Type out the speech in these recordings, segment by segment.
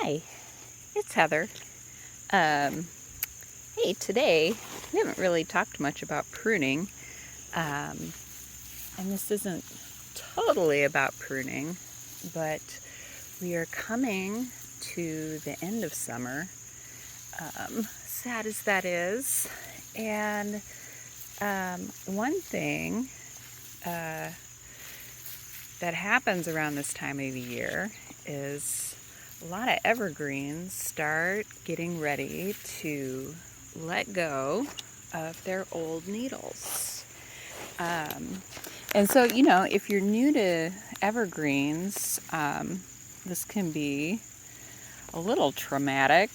Hi, it's Heather. Hey, today we haven't really talked much about pruning, and this isn't totally about pruning, but we are coming to the end of summer, sad as that is, and one thing that happens around this time of the year is a lot of evergreens start getting ready to let go of their old needles. And so, if you're new to evergreens, this can be a little traumatic.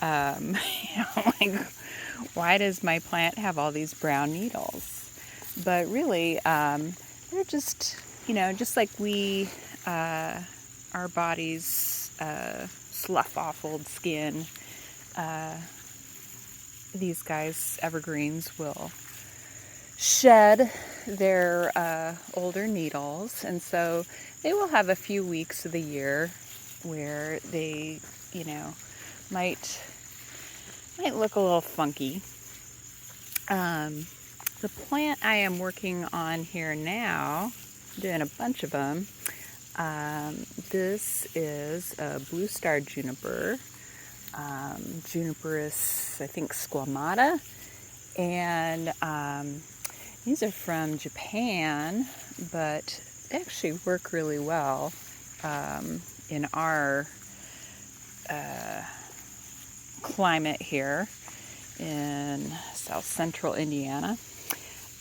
Like, why does my plant have all these brown needles? But really, they're just, just like our bodies slough off old skin. These guys, evergreens, will shed their older needles, and so they will have a few weeks of the year where they, might look a little funky. The plant I am working on here now, doing a bunch of them, this is a blue star juniper, Junipers, I think squamata, and these are from Japan, but they actually work really well in our climate here in south central Indiana.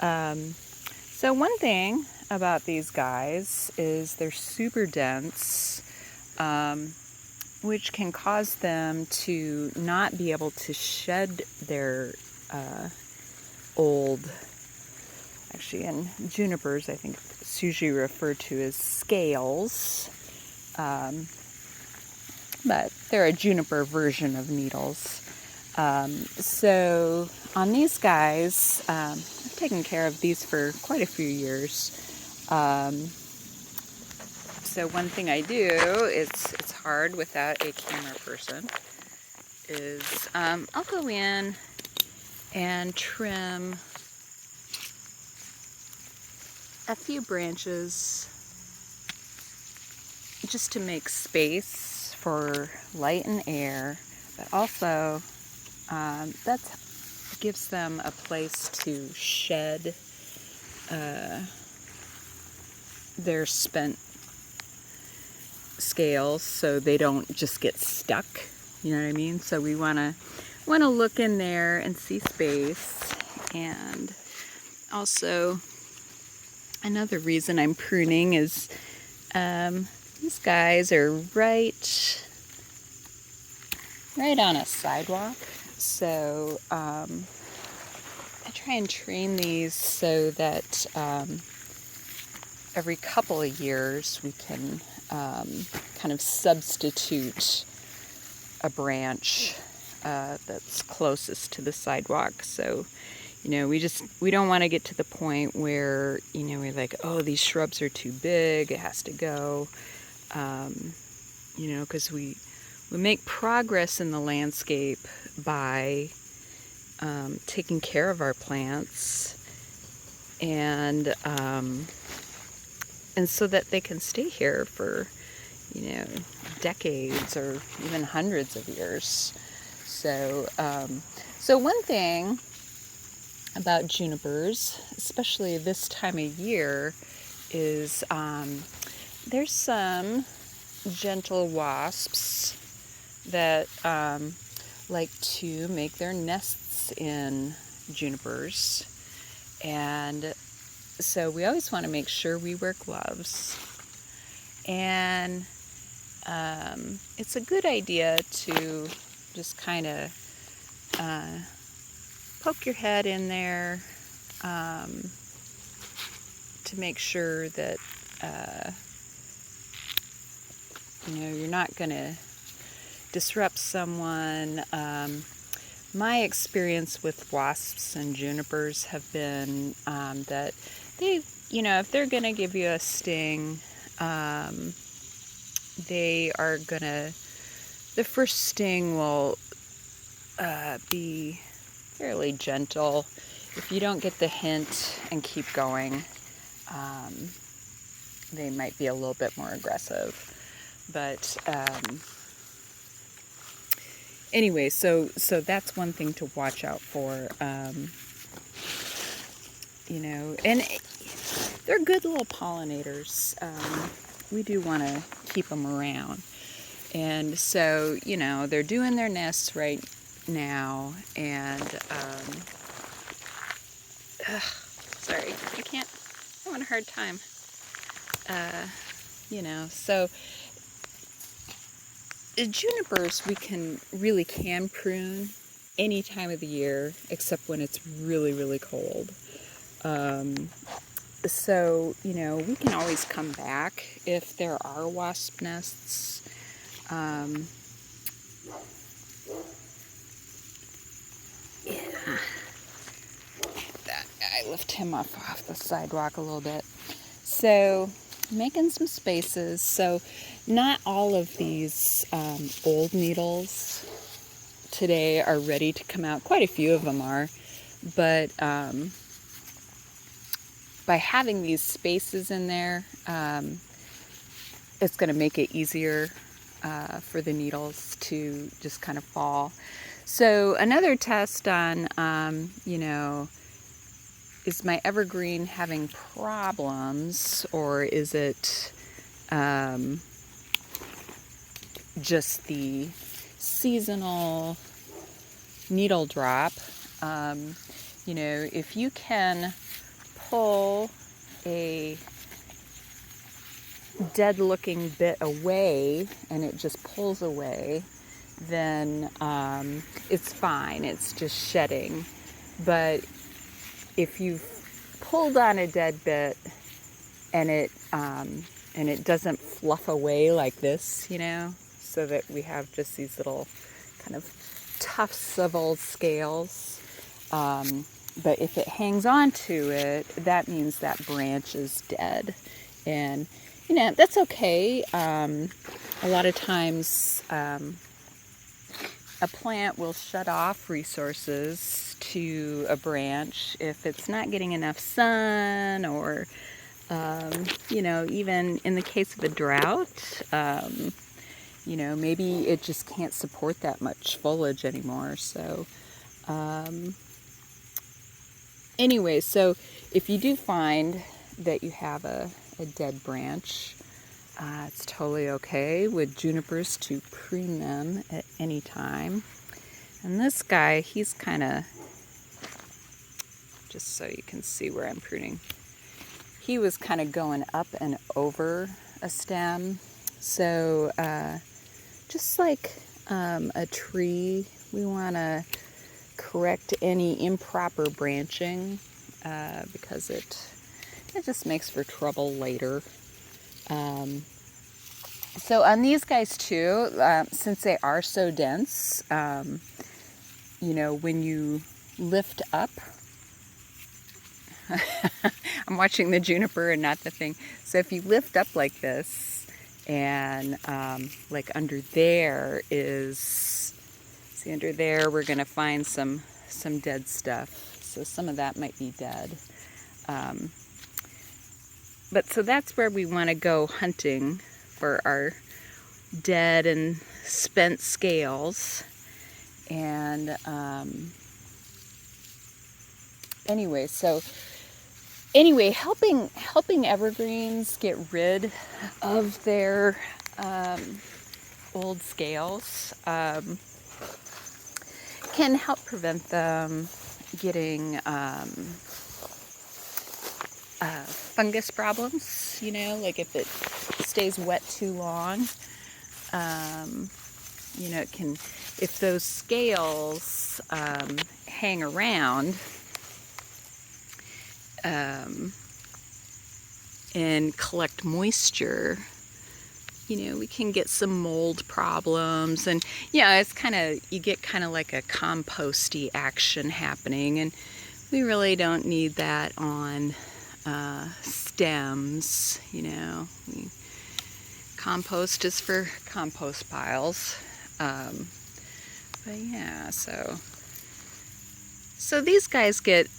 So one thing about these guys is they're super dense, which can cause them to not be able to shed their old, actually in junipers I think it's usually referred to as scales, but they're a juniper version of needles. So on these guys, I've taken care of these for quite a few years. So one thing I do, it's hard without a camera person, is I'll go in and trim a few branches just to make space for light and air, but also that gives them a place to shed their spent scales so they don't just get stuck, you know what I mean? So we want to look in there and see space. And also another reason I'm pruning is these guys are right on a sidewalk, so I try and train these so that every couple of years we can kind of substitute a branch that's closest to the sidewalk. So, we don't want to get to the point where, we're like, oh, these shrubs are too big, it has to go, because we make progress in the landscape by taking care of our plants and so that they can stay here for, decades or even hundreds of years. So one thing about junipers, especially this time of year, is there's some gentle wasps that like to make their nests in junipers, and so we always want to make sure we wear gloves, and it's a good idea to just kind of poke your head in there to make sure that you're not going to disrupt someone. My experience with wasps and junipers have been that they, if they're going to give you a sting, they are going to the first sting will be fairly gentle. If you don't get the hint and keep going, they might be a little bit more aggressive. But anyway, so that's one thing to watch out for. You know, and they're good little pollinators. We do want to keep them around. And so, you know, they're doing their nests right now, and sorry, I'm having a hard time. You know, so junipers we really can prune any time of the year except when it's really, really cold. So, you know, we can always come back if there are wasp nests. Yeah. I lift him off the sidewalk a little bit. So, making some spaces. So, not all of these old needles today are ready to come out. Quite a few of them are. But by having these spaces in there, it's going to make it easier for the needles to just kind of fall. So another test on, you know, is my evergreen having problems, or is it just the seasonal needle drop? You know, if you can pull a dead looking bit away and it just pulls away, then it's fine, it's just shedding. But if you've pulled on a dead bit and it doesn't fluff away like this, you know, so that we have just these little kind of tufts of old scales, but if it hangs on to it, that means that branch is dead. And you know, that's okay. A lot of times a plant will shut off resources to a branch if it's not getting enough sun, or you know, even in the case of a drought, you know, maybe it just can't support that much foliage anymore. So anyway, so if you do find that you have a dead branch, it's totally okay with junipers to prune them at any time. And this guy, he's kind of, just so you can see where I'm pruning, he was kind of going up and over a stem. So just like a tree, we want to correct any improper branching because it just makes for trouble later. So on these guys too, since they are so dense, you know, when you lift up, I'm watching the juniper and not the thing. So if you lift up like this, and like under there is, see under there, we're going to find some dead stuff. So some of that might be dead. But so that's where we want to go hunting for our dead and spent scales. And anyway, helping evergreens get rid of their old scales can help prevent them getting fungus problems, you know, like if it stays wet too long, you know, it can, if those scales hang around and collect moisture, you know, we can get some mold problems. And yeah, it's kind of, you get kind of like a composty action happening, and we really don't need that on stems, you know. Compost is for compost piles. But yeah, so these guys get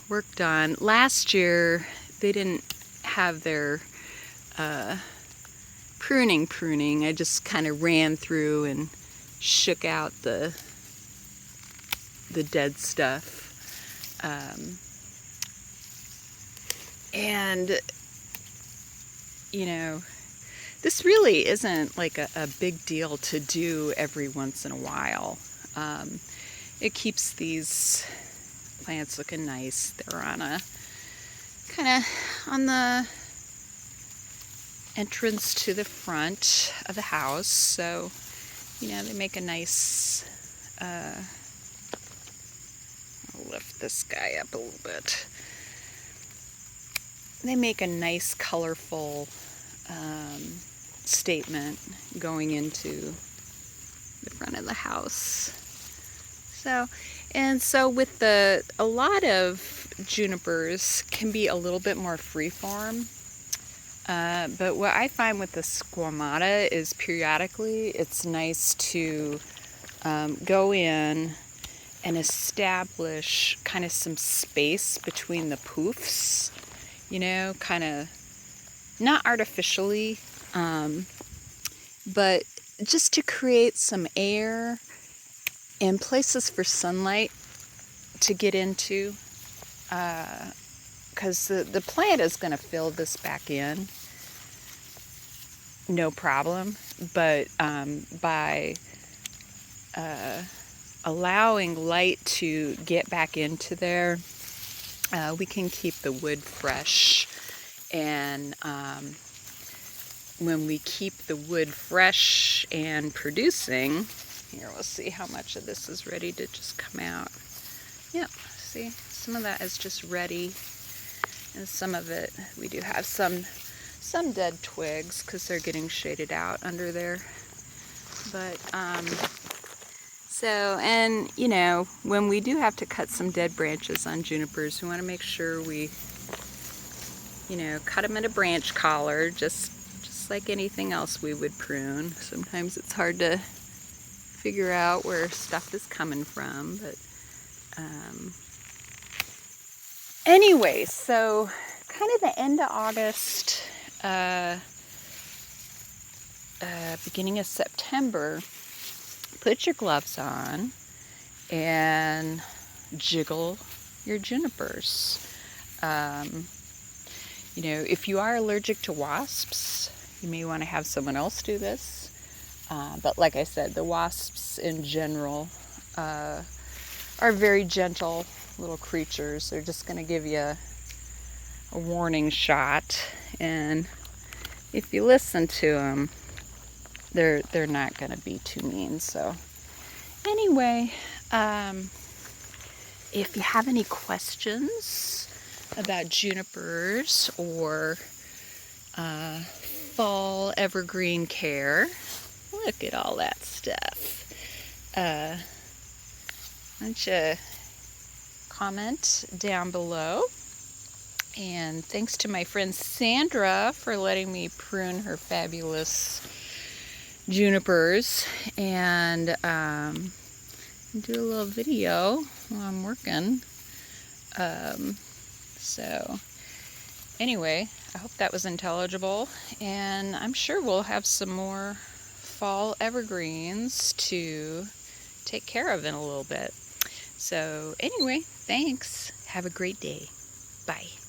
worked on. Last year they didn't have their pruning. I just kind of ran through and shook out the dead stuff. And you know, this really isn't like a big deal to do every once in a while. It keeps these plants looking nice. They're on a kind of on the entrance to the front of the house, so they make a nice I'll lift this guy up a little bit. They make a nice colorful statement going into the front of the house. So with a lot of junipers can be a little bit more freeform. But what I find with the squamata is periodically it's nice to go in and establish kind of some space between the poofs, kind of not artificially, but just to create some air and places for sunlight to get into, because the plant is going to fill this back in, no problem, but by allowing light to get back into there, we can keep the wood fresh. And when we keep the wood fresh and producing, here we'll see how much of this is ready to just come out. Yep, see, some of that is just ready, and some of it we do have some dead twigs because they're getting shaded out under there. But and when we do have to cut some dead branches on junipers, we want to make sure we cut them at a branch collar, just like anything else we would prune. Sometimes it's hard to figure out where stuff is coming from, but anyway, so kind of the end of August, beginning of September, put your gloves on and jiggle your junipers. If you are allergic to wasps, you may want to have someone else do this. But like I said, the wasps in general are very gentle little creatures. They're just going to give you a warning shot, and if you listen to them, they're not going to be too mean. So anyway, if you have any questions about junipers or fall evergreen care, look at all that stuff. Why don't you comment down below? And thanks to my friend Sandra for letting me prune her fabulous junipers and do a little video while I'm working. So anyway, I hope that was intelligible, and I'm sure we'll have some more fall evergreens to take care of in a little bit. So anyway, thanks. Have a great day. Bye.